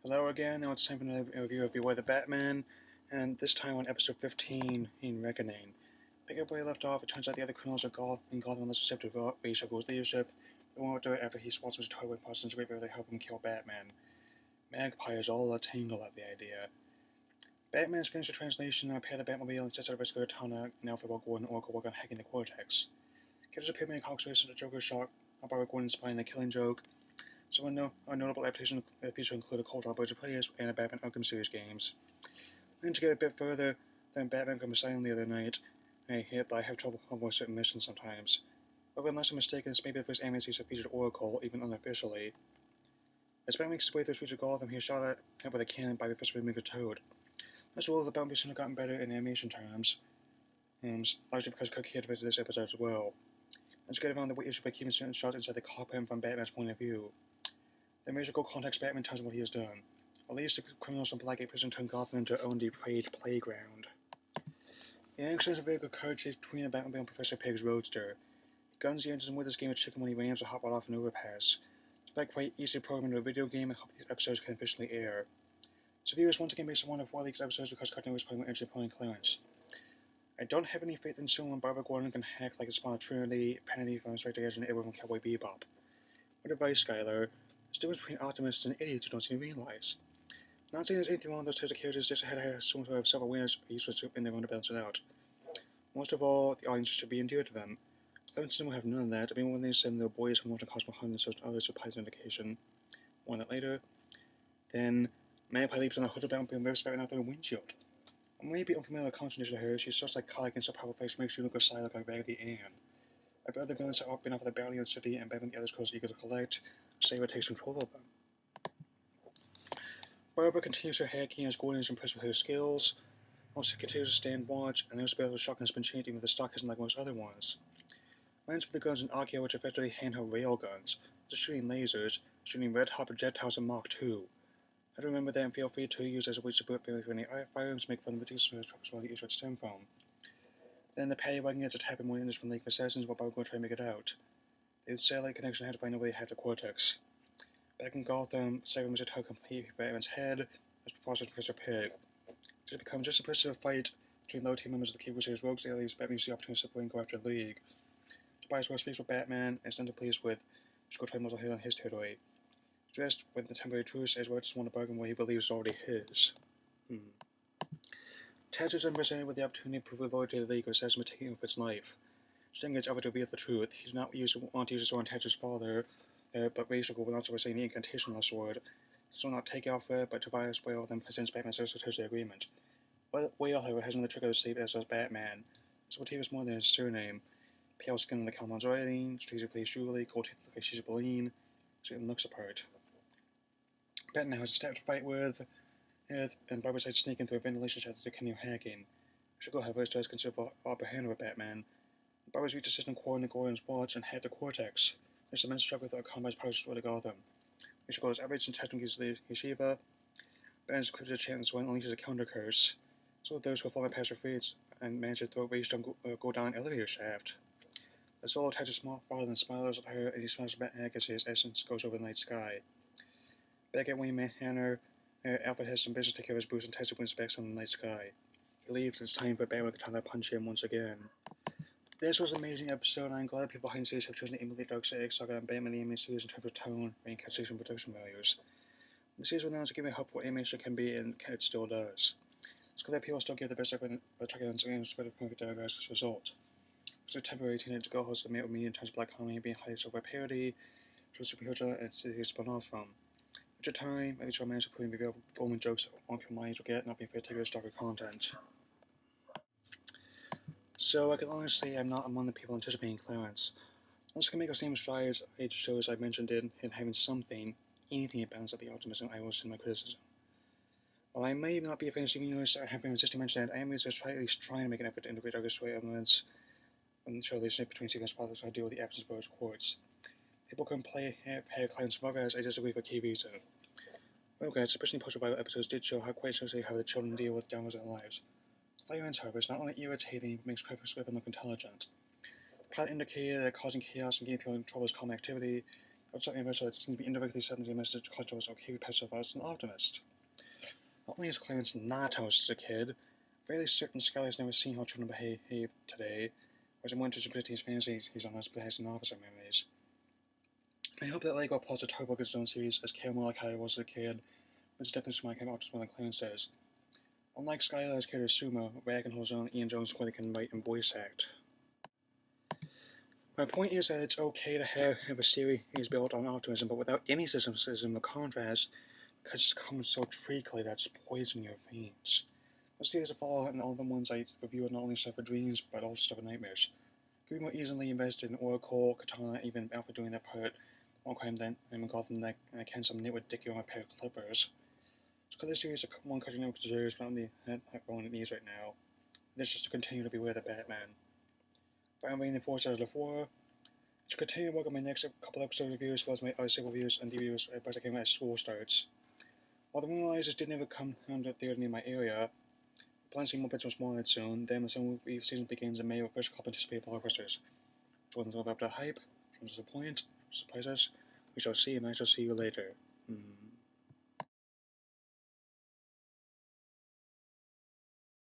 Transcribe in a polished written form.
Hello again, now it's time for another review of Beware the Batman, and this time on episode 15 in Reckoning. Pick up where he left off, it turns out the other criminals are Gotham and less receptive to Ra's al Ghul's leadership. They won't do it after he swaps his toy with Parsons Great they help him kill Batman. Magpie's all a tingle at the idea. Batman's finished the translation and repair the Batmobile and sets out of Risk Cortana and Alfred Gordon Oracle work on hacking the Cortex. Gives a payment in Cox race to the Joker shot, Barbara Gordon spying the Killing Joke. Some notable adaptations feature include the Cold Birds of Players and the Batman Arkham series games. And to get a bit further than Batman got silent the other night, I have trouble with certain missions sometimes. But unless I'm mistaken, this may be the first animated series that featured Oracle, even unofficially. As Batman makes his way through the streets of Gotham, he is shot at with a cannon by Professor Mimic Toad. This role of the Batman seems to have gotten better in animation terms, largely because Cook had visited this episode as well. And to get around the issue by keeping certain shots inside the cockpit from Batman's point of view. The musical context Batman tells him what he has done. At least the criminals from Blackgate Prison turned Gotham into their own depraved playground. The action is a very good car chase between the Batmobile and Professor Pig's Roadster. He guns the engine with this game of chicken when he rams a hot rod off an overpass. Despite quite easy to program into a video game, I hope these episodes can officially air. So viewers once again makes one of 4 leaks episodes because Cartoon was putting energy upon clearance. I don't have any faith in someone Barbara Gordon can hack like a small Trinity, Penny from Inspector Gadget, and Edward from Cowboy Bebop. What advice, Skylar? There's a difference between optimists and idiots who don't seem to realize. Not saying there's anything wrong with those types of characters, just ahead of someone who have self-awareness or useful in their own to balance it out. Most of all, the audience should be endeared to them. Clarence will have none of that. I mean, when they send their boys who want to cause more harm than others supplies an indication. 1 night later, then Magpie leaps on the hood of Batman and rips Batman out through the windshield. I may be unfamiliar with conversation to her, she's so psychotic and so powerful she makes you look aside like Raggedy Ann. I bet other villains have been off the bounty on the city and Batman and the others cause eager to collect. Saber takes control of them. Barbara continues her hacking as Gordon is impressed with her skills. Also continues to stand watch, and her spell with shotgun has been changed even if the stock isn't like most other ones. Lands with the guns in Akio, which are effectively handheld railguns, just shooting lasers, shooting red-hot projectiles in Mach 2. How to remember that and feel free to use as a way to support any firearms make fun of the ridiculous tropes where the issue would stem from. Then the paddy wagon gets attacked by more engines from Lake of Assassins while Barbara will try to make it out. The satellite connection had to find a way to hack the Cortex. Back in Gotham, Cyber Mr. Toad completely Batman's head as Professor Professor Pig. It becomes just a personal fight between low team members of the Key Crusaders Rogues Aliens. Batman uses the opportunity to separate and go after the League. Tobias West speaks with Batman and is none too pleased with to go try Muzzle Hill on his territory. Dressed with the temporary truce as well just want to bargain what he believes is already his. Taz is unprecedented with the opportunity to prove loyalty to the League of Assassins by taking off its life. Sting gets over to reveal the truth. He does not want to use his sword on Taz's father, but Ra's al Ghul will not say the incantation on the sword. So not take off it, but Tobias Whale then presents Batman to the agreement. Whale, however, has another trick of the same as Batman. His motif is more than his surname. Pale skin like Calmon's writing, Tracy plays Julie, gold teeth like she's a Boline, so it looks apart. Batman now has a staff to fight with, and Barbara decides to sneak into a ventilation shaft to continue hacking. Sugar, however, does consider Barbara hand over Batman. Barbara's reached a system core in Gordon's watch and hacked the Cortex. There's immense struggle with our combat's powers to Gotham. Sugar is average and technically is the Yeshiva. Batman's equipped with a chance when unleashes a counter curse. So those who are falling past their fates and manage to throw Rage down go down an elevator shaft. The solo attaches a small father and smiles at her, and he smiles at Batman as his essence goes over the night sky. Back at Wayne Manor, Alfred has some business to take care of his boots and Ted wins back on the night sky. He leaves, and it's time for Batman to Katana punch him once again. This was an amazing episode, and I'm glad people behind the scenes have chosen to emulate Darkseid Saga and Batman the animated series in terms of tone, rating, characterization, and production values. The series was announced to give me hope for what animation can be, and it still does. It's clear that people still give the best effort by tracking on screen and spread a perfect diagnosis as a result. It's a temporary teenage girl host of made with me in terms of black comedy being highly over parody, which was superhero genre and series spun off from. At the time, at least I managed to put in reveal Roman jokes on people's minds will get, not being afraid to take as darker content. So I can honestly say I'm not among the people anticipating clearance. Unless I can make the same strides age shows I mentioned in having something, anything to balance out the optimism I will send my criticism. While I may not be a fan of seeming news, I have been resisting mentioning that I am at least trying to make an effort to integrate darker story elements and show the relationship between Sequence fathers I deal with the absence of those quartz. People can play hair clients from guys, I disagree for a key reason. Well guys, especially post-revival episodes did show how quite seriously how the children deal with downwards in their lives. Clearance, however, is not only irritating, but makes Script look intelligent. The pilot indicated that causing chaos and getting people in trouble is common activity, That's something eventually that seems to be indirectly sending a message to Concho was okay with passive as an optimist. Not only is Clarence not how he was as a kid, fairly certain Skylar has never seen how children behave today, whereas in one to simplicity his fantasies, he's on his behaves and opposite memories. I hope that Lego plots a turbo his own series as Caramel like I was as a kid, but it's definitely something I came out just more than Clarence does. Unlike Skylar's character Sumo, Ray can hold his own, Ian Jones clearly can write and voice act. My point is that it's okay to have a series built on optimism, but without any cynicism or contrast, because it's come so treacly that's poison your veins. The series that follow and all the ones I review are not only stuff for dreams, but also stuff for nightmares. Could be more easily invested in Oracle, Katana, even Alpha doing their part, more crime than I'm in Gotham and I can some nitwit dicky on a pair of clippers. So this series is one Cartoon Network deserves, but only at one it needs right now. This is to continue to beware the Batman. But I'm waiting the force out of the floor. To continue to work on my next couple episode reviews, as well as my other reviews and reviews as I came as school starts. While the Moonrisers did never come down to the theater near my area, I plan to see more bits from Smallhead soon. Then the summer season begins in May with first couple anticipated blockbusters. Which ones live up to hype? Which ones disappoint? Surprise us? We shall see, and I shall see you later.